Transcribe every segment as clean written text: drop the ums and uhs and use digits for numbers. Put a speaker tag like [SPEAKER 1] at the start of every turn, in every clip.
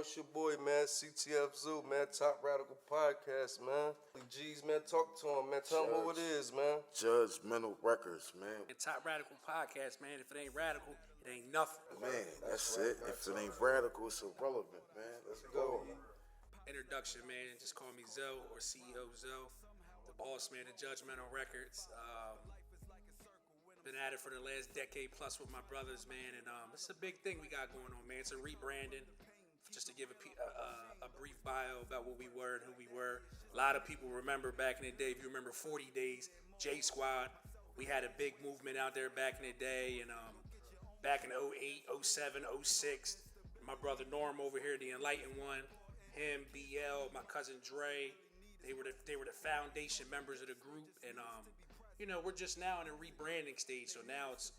[SPEAKER 1] It's your boy, man, CTF Zoo, man, Top Radical Podcast, man. G's, man, talk to him, man. Tell him who it is, man.
[SPEAKER 2] Judgemental Records, man.
[SPEAKER 3] And Top Radical Podcast, man. If it ain't radical, it ain't nothing.
[SPEAKER 2] Man, that's
[SPEAKER 1] right,
[SPEAKER 2] it.
[SPEAKER 1] man.
[SPEAKER 2] If it ain't radical, it's irrelevant, man. Let's go.
[SPEAKER 3] Introduction, man. Just call me Zoe or CEO Zoe, the boss man of Judgemental Records. Been at it for the last decade plus with my brothers, man, and it's a big thing we got going on, man. It's a rebranding. Just to give a brief bio about what we were and who we were. A lot of people remember back in the day. If you remember 40 Days, J Squad, we had a big movement out there back in the day, and back in 08, 07, 06, my brother Norm over here, the Enlightened One, him, BL, my cousin Dre, they were the foundation members of the group, and we're just now in a rebranding stage. So now it's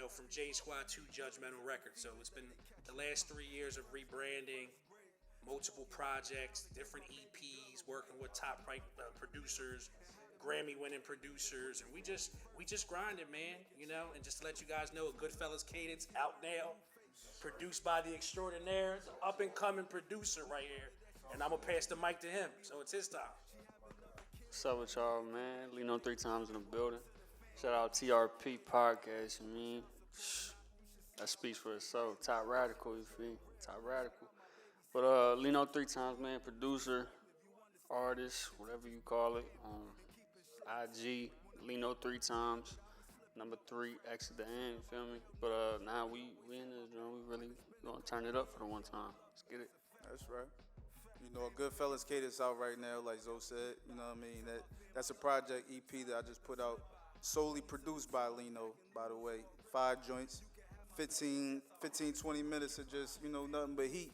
[SPEAKER 3] from J Squad to Judgemental Records. So it's been the last 3 years of rebranding, multiple projects, different EPs, working with top producers, Grammy-winning producers, and we just grinding, man. And just to let you guys know, Goodfellas Cadence out now, produced by the extraordinaire, the up-and-coming producer right here. And I'm gonna pass the mic to him, so it's his time.
[SPEAKER 4] What's up with y'all, man? Lino 3 times in the building. Shout out TRP podcast, you mean? That speaks for itself. Top Radical, you feel? Top Radical. But Lino 3 times, man, producer, artist, whatever you call it. IG, Lino 3 times, number 3, X at the end, you feel me? But now we in this, we really gonna turn it up for the one time. Let's get it.
[SPEAKER 5] That's right. Goodfellas Cadence out right now, like Zoe said. You know what I mean? That's a project EP that I just put out, solely produced by Lino, by the way. 5 joints, 15, 20 minutes of just, nothing but heat.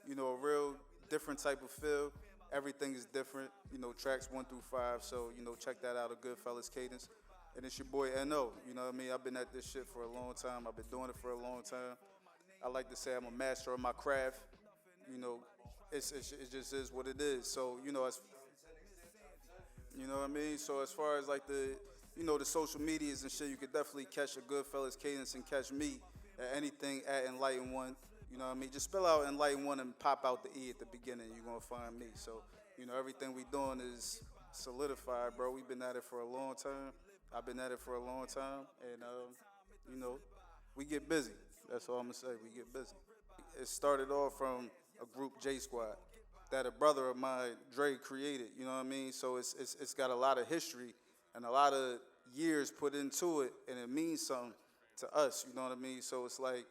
[SPEAKER 5] A real different type of feel. Everything is different, tracks 1 through 5. So, check that out, a Goodfellas Cadence. And it's your boy N.O., you know what I mean? I've been at this shit for a long time. I've been doing it for a long time. I like to say I'm a master of my craft. It just is what it is. So, you know what I mean? So as far as like the social medias and shit, you could definitely catch a Goodfellas Cadence and catch me at anything at Enlightened One. You know what I mean? Just spell out Enlightened One and pop out the E at the beginning. You're going to find me. So, everything we doing is solidified, bro. We've been at it for a long time. I've been at it for a long time. And, we get busy. That's all I'm going to say. We get busy. It started off from a group, J Squad, that a brother of mine, Dre, created. You know what I mean? So it's got a lot of history and a lot of years put into it, and it means something to us. You know what I mean? So it's like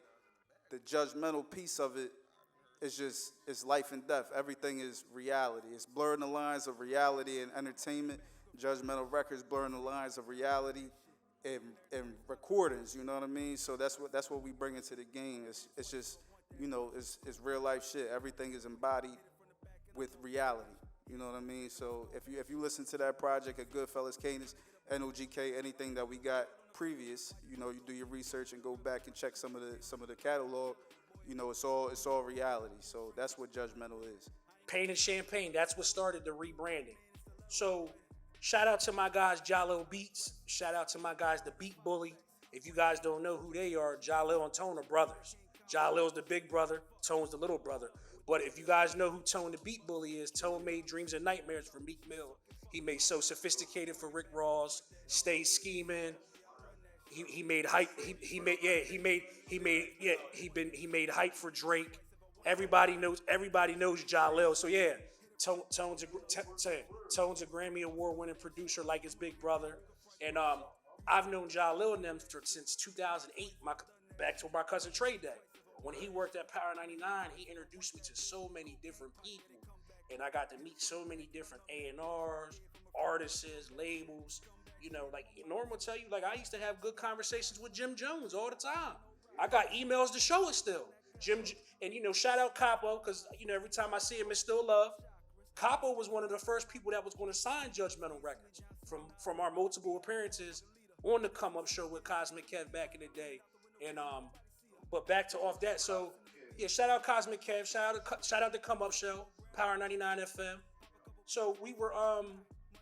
[SPEAKER 5] the judgmental piece of it is it's life and death. Everything is reality. It's blurring the lines of reality and entertainment. Judgemental Records blurring the lines of reality and recordings. You know what I mean? So that's what we bring into the game. It's just. It's real life shit. Everything is embodied with reality. You know what I mean? So if you listen to that project at Goodfellas Cadence, NOGK, anything that we got previous, you do your research and go back and check some of the catalog. It's all reality. So that's what Judgemental is.
[SPEAKER 3] Pain and Champagne, that's what started the rebranding. So shout out to my guys, Jalil Beats. Shout out to my guys, the Beat Bully. If you guys don't know who they are, Jalil and Tone are brothers. Jalil's the big brother, Tone's the little brother. But if you guys know who Tone the Beat Bully is, Tone made Dreams and Nightmares for Meek Mill. He made So Sophisticated for Rick Ross, Stay Scheming. He made hype. He made hype for Drake. Everybody knows Jalil. So yeah, Tone's a Grammy Award-winning producer like his big brother, and I've known Jalil and them since 2008. Back to my cousin Trey Day. When he worked at Power 99, he introduced me to so many different people, and I got to meet so many different A&Rs, artists, labels. Like Norm will tell you, like I used to have good conversations with Jim Jones all the time. I got emails to show it still. And shout out Capo, because every time I see him, it's still love. Capo was one of the first people that was going to sign Judgemental Records from our multiple appearances on the Come Up Show with Cosmic Kev back in the day. And but back to off that. So yeah, shout out Cosmic Kev, shout out the Come Up Show, Power 99 FM. So we were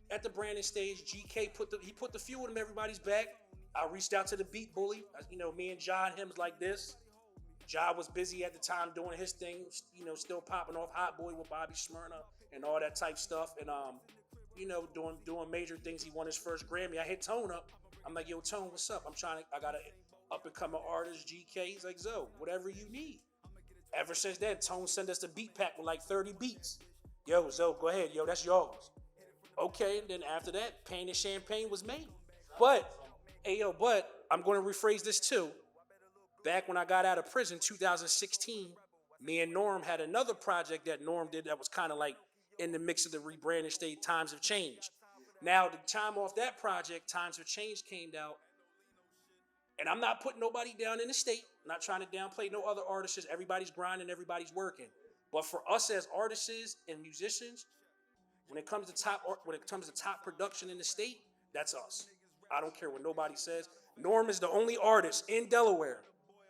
[SPEAKER 3] at the branding stage. GK put the fuel in everybody's back. I reached out to the Beat Bully. Me and John, him was like this. Ja was busy at the time doing his thing, you know, still popping off Hot Boy with Bobby Shmurda and all that type stuff, and you know, doing major things. He won his first Grammy. I hit Tone up. I'm like, yo, Tone, what's up? I got a up and coming artist, GK. He's like, Zo, whatever you need. Ever since then, Tone sent us the beat pack with like 30 beats. Yo, Zo, go ahead, yo, that's yours. Okay, and then after that, Pain and Champagne was made. But, hey, yo, I'm going to rephrase this too. Back when I got out of prison, 2016, me and Norm had another project that Norm did that was kind of like in the mix of the rebranding state, Times Have Changed. Now, the time off that project, Times Have Changed came out, and I'm not putting nobody down in the state. I'm not trying to downplay no other artists. Everybody's grinding, everybody's working. But for us as artists and musicians, when it comes to top production in the state, that's us. I don't care what nobody says. Norm is the only artist in Delaware,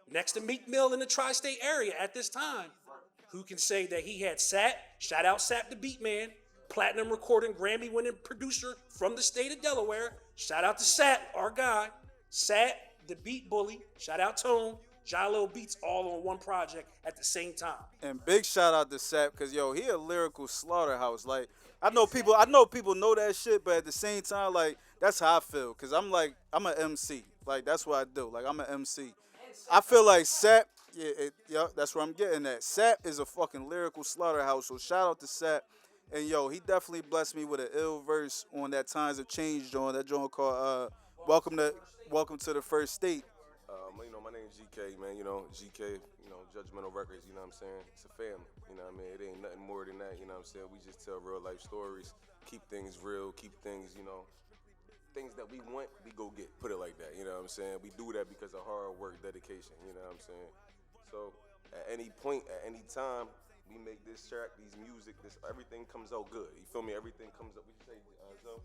[SPEAKER 3] next to Meek Mill in the tri-state area at this time, who can say that he had shout out Sap the Beat Man, platinum recording, Grammy-winning producer from the state of Delaware. Shout out to Sap, our guy. Sap, the Beat Bully. Shout out Tone, Jalo Beats, all on one project at the same time. And
[SPEAKER 5] big shout out to Sap, cause yo, he a lyrical slaughterhouse. Like I know people know that shit, but at the same time, like that's how I feel. Cause I'm an MC. Like that's what I do. Like I'm an MC. I feel like Sap, that's where I'm getting at. Sap is a fucking lyrical slaughterhouse. So shout out to Sap. And yo, he definitely blessed me with an ill verse on that Times Have Changed joint. That joint called Welcome to the First State.
[SPEAKER 1] You know, my name is GK, man. You know, GK, you know, Judgemental Records, you know what I'm saying? It's a family, you know what I mean? It ain't nothing more than that, you know what I'm saying? We just tell real life stories, keep things real, keep things, you know, things that we want, we go get, put it like that, you know what I'm saying? We do that because of hard work, dedication, you know what I'm saying? So, at any point, at any time, we make this track, these music, everything comes out good. You feel me? Everything comes up, we say, Zo?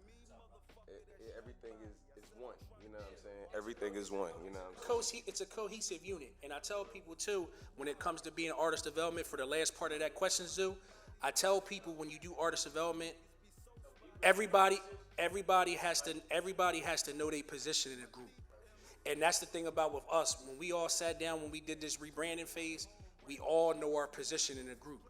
[SPEAKER 1] Everything is one, you know what I'm saying? Everything is one, you know what I'm saying?
[SPEAKER 3] It's a cohesive unit. And I tell people too, when it comes to being artist development, for the last part of that question, Zoo, I tell people when you do artist development, everybody has to know their position in a group. And that's the thing about with us. When we all sat down, when we did this rebranding phase, we all know our position in a group.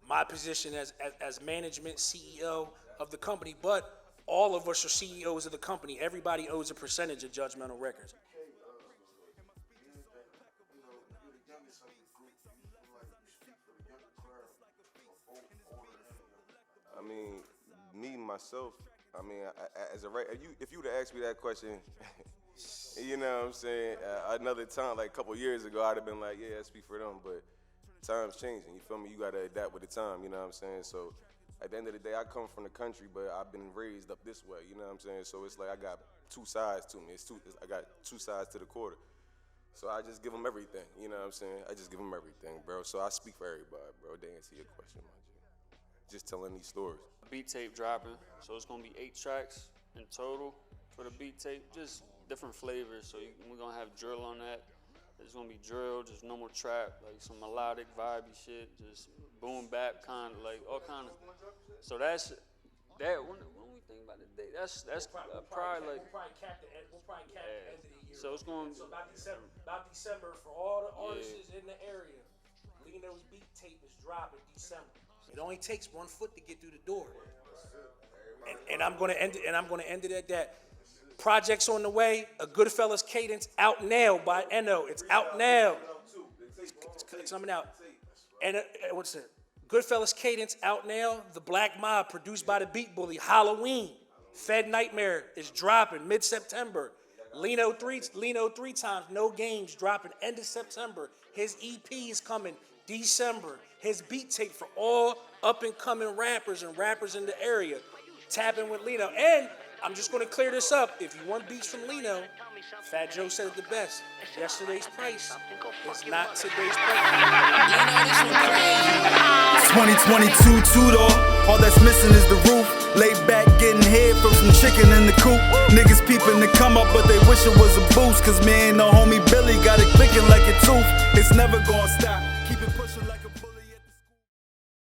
[SPEAKER 3] My position as management, CEO of the company, but all of us are CEOs of the company. Everybody owes a percentage of Judgemental Records.
[SPEAKER 1] I mean, me, myself, I mean, as a if you would have asked me that question, you know what I'm saying, another time, like a couple years ago, I'd have been like, yeah, I speak for them, but time's changing, you feel me? You got to adapt with the time, you know what I'm saying? So at the end of the day, I come from the country, but I've been raised up this way, you know what I'm saying? So it's like I got two sides to me. I got two sides to the quarter. So I just give them everything, you know what I'm saying? I just give them everything, bro. So I speak for everybody, bro. To answer your question, my G. Just telling these stories.
[SPEAKER 4] Beat tape dropping, so it's gonna be 8 tracks in total for the beat tape, just different flavors. So we're gonna have drill on that. It's gonna be drill, just normal trap, like some melodic, vibey shit, just boom bap kind of, like all kind of. So that's that. When we think about the day, that's probably like.
[SPEAKER 3] We'll probably cap the end of the year.
[SPEAKER 4] So it's going.
[SPEAKER 3] So about December for all the artists in the area. Lino's beat tape is dropping December. It only takes 1 foot to get through the door. And I'm gonna end it at that. Projects on the way. A Goodfellas Cadence out now by Eno. It's out now. It's coming out. And what's it? Goodfellas Cadence out now. The Black Mob produced by the Beat Bully. Halloween. Fed Nightmare is dropping mid-September. Lino three times. No Games dropping end of September. His EP is coming December. His beat tape for all up-and-coming rappers and rappers in the area. Tapping with Lino. And I'm just going to clear this up. If you want beats from Lino, Fat Joe said it the best. Yesterday's price is not today's price.
[SPEAKER 6] 2022 two-door. All that's missing is the roof. Laid back getting head from some chicken in the coop. Niggas peeping to come up, but they wish it was a boost. Cause me and the homie Billy got it clicking like a tooth. It's never gonna stop.